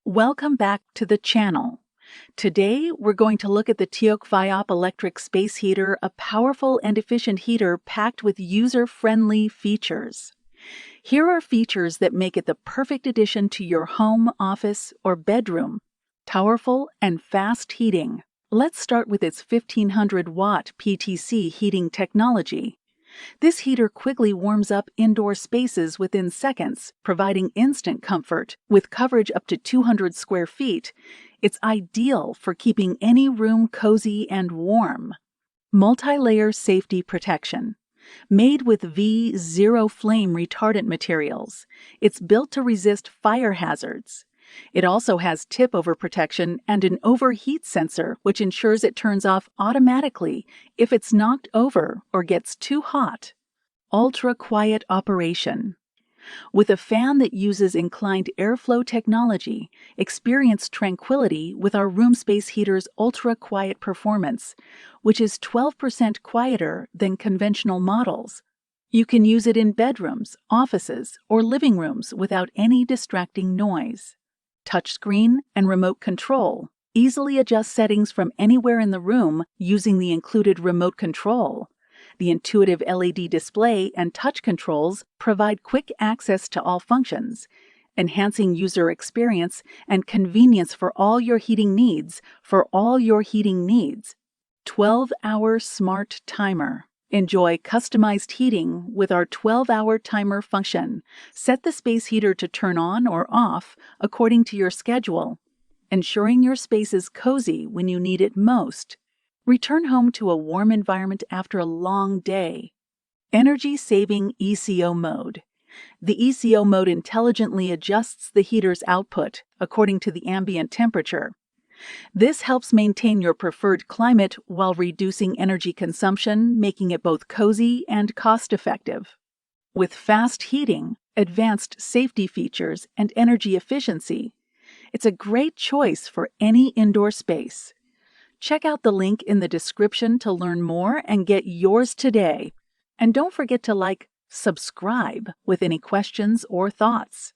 Welcome back to the channel. Today, we're going to look at the TIOKVIOP electric space heater, a powerful and efficient heater packed with user-friendly features. Here are features that make it the perfect addition to your home, office, or bedroom. Powerful and fast heating. Let's start with its 1500-watt PTC heating technology. This heater quickly warms up indoor spaces within seconds, providing instant comfort. With coverage up to 200 square feet, it's ideal for keeping any room cozy and warm. Multi-layer safety protection. Made with zero flame-retardant materials, it's built to resist fire hazards. It also has tip-over protection and an overheat sensor, which ensures it turns off automatically if it's knocked over or gets too hot. Ultra-quiet operation. With a fan that uses inclined airflow technology, experience tranquility with our room space heater's ultra-quiet performance, which is 12% quieter than conventional models. You can use it in bedrooms, offices, or living rooms without any distracting noise. Touchscreen and remote control. Easily adjust settings from anywhere in the room using the included remote control. The intuitive LED display and touch controls provide quick access to all functions, enhancing user experience and convenience for all your heating needs. 12-hour smart timer. Enjoy customized heating with our 12-hour timer function. Set the space heater to turn on or off according to your schedule, ensuring your space is cozy when you need it most. Return home to a warm environment after a long day. Energy-saving ECO mode. The ECO mode intelligently adjusts the heater's output according to the ambient temperature. This helps maintain your preferred climate while reducing energy consumption, making it both cozy and cost-effective. With fast heating, advanced safety features, and energy efficiency, it's a great choice for any indoor space. Check out the link in the description to learn more and get yours today. And don't forget to subscribe with any questions or thoughts.